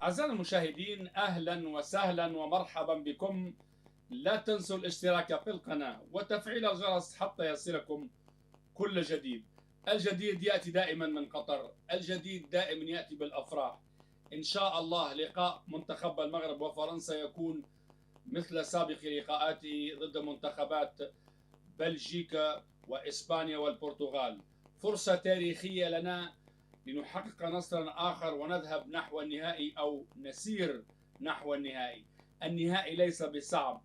أعزائنا المشاهدين، أهلا وسهلا ومرحبا بكم. لا تنسوا الاشتراك في القناة وتفعيل الجرس حتى يصلكم كل جديد. الجديد يأتي دائما من قطر، الجديد دائما يأتي بالأفراح. إن شاء الله لقاء منتخب المغرب وفرنسا يكون مثل سابق لقاءاته ضد منتخبات بلجيكا وإسبانيا والبرتغال. فرصة تاريخية لنا لنحقق نصرا آخر ونذهب نحو النهائي أو نسير نحو النهائي. النهائي ليس بصعب،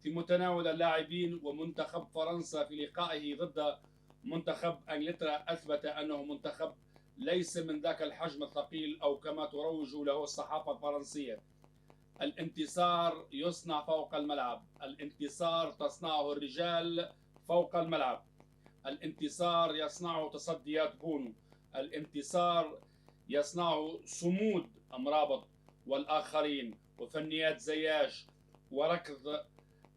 في متناول اللاعبين، ومنتخب فرنسا في لقائه ضد منتخب انجلترا اثبت انه منتخب ليس من ذاك الحجم الثقيل او كما تروج له الصحافه الفرنسيه. الانتصار يصنع فوق الملعب، الانتصار تصنعه الرجال فوق الملعب، الانتصار يصنعه تصديات بونو، الانتصار يصنعه صمود أمرابط والآخرين، وفنيات زياش وركض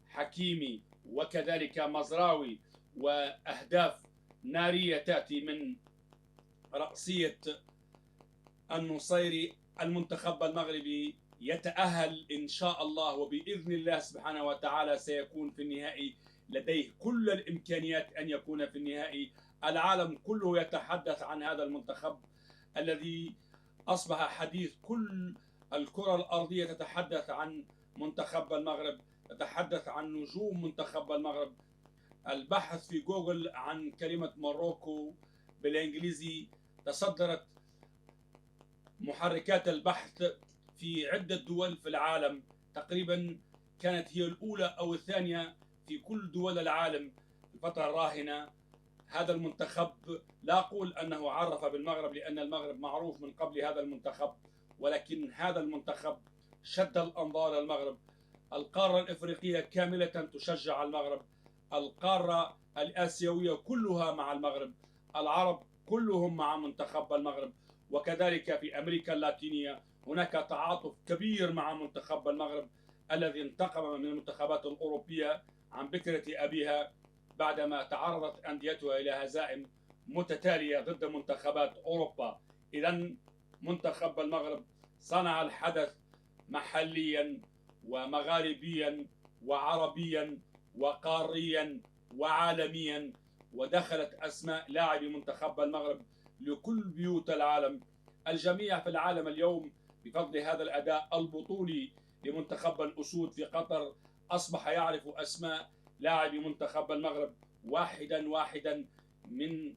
حكيمي وكذلك مزراوي، وأهداف نارية تأتي من رأسية النصيري. المنتخب المغربي يتأهل إن شاء الله، وبإذن الله سبحانه وتعالى سيكون في النهائي. لديه كل الإمكانيات أن يكون في النهائي. العالم كله يتحدث عن هذا المنتخب الذي أصبح حديث كل الكرة الأرضية. تتحدث عن منتخب المغرب، تتحدث عن نجوم منتخب المغرب. البحث في جوجل عن كلمة موروكو بالإنجليزي تصدرت محركات البحث في عدة دول في العالم، تقريبا كانت هي الأولى أو الثانية في كل دول العالم في الفترة الراهنة. هذا المنتخب لا أقول أنه عرف بالمغرب لأن المغرب معروف من قبل هذا المنتخب، ولكن هذا المنتخب شد الأنظار المغرب. القارة الإفريقية كاملة تشجع المغرب، القارة الآسيوية كلها مع المغرب، العرب كلهم مع منتخب المغرب، وكذلك في أمريكا اللاتينية هناك تعاطف كبير مع منتخب المغرب الذي انتقم من المنتخبات الأوروبية عن بكرة أبيها بعدما تعرضت أنديتها إلى هزائم متتالية ضد منتخبات أوروبا. إذن منتخب المغرب صنع الحدث محليا ومغاربيا وعربيا وقاريا وعالميا، ودخلت أسماء لاعبي منتخب المغرب لكل بيوت العالم. الجميع في العالم اليوم بفضل هذا الأداء البطولي لمنتخب الأسود في قطر أصبح يعرف أسماء لاعبي منتخب المغرب واحدا واحدا، من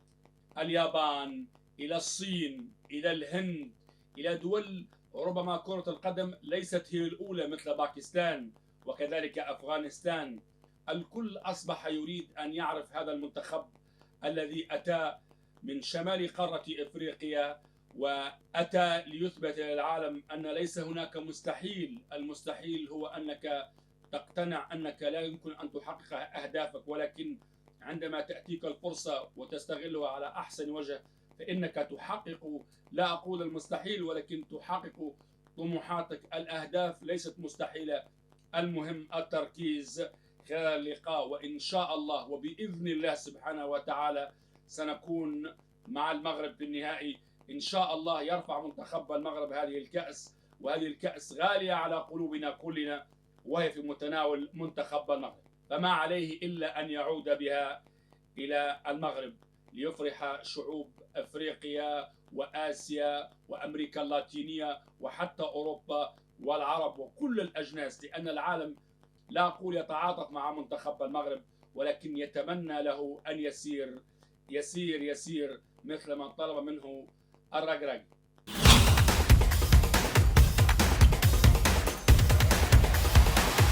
اليابان إلى الصين إلى الهند إلى دول ربما كرة القدم ليست هي الأولى مثل باكستان وكذلك أفغانستان. الكل أصبح يريد أن يعرف هذا المنتخب الذي أتى من شمال قارة إفريقيا وأتى ليثبت للعالم أن ليس هناك مستحيل. المستحيل هو أنك تقتنع أنك لا يمكن أن تحقق أهدافك، ولكن عندما تأتيك الفرصة وتستغلها على أحسن وجه فإنك تحقق، لا أقول المستحيل، ولكن تحقق طموحاتك. الأهداف ليست مستحيلة، المهم التركيز خلال اللقاء، وإن شاء الله وبإذن الله سبحانه وتعالى سنكون مع المغرب في النهائي. إن شاء الله يرفع منتخب المغرب هذه الكأس، وهذه الكأس غالية على قلوبنا كلنا، وهي في متناول منتخب المغرب، فما عليه إلا أن يعود بها إلى المغرب ليفرح شعوب أفريقيا وآسيا وأمريكا اللاتينية وحتى أوروبا والعرب وكل الأجناس، لأن العالم لا أقول يتعاطف مع منتخب المغرب، ولكن يتمنى له أن يسير يسير يسير مثل ما طلب منه الرجراجي.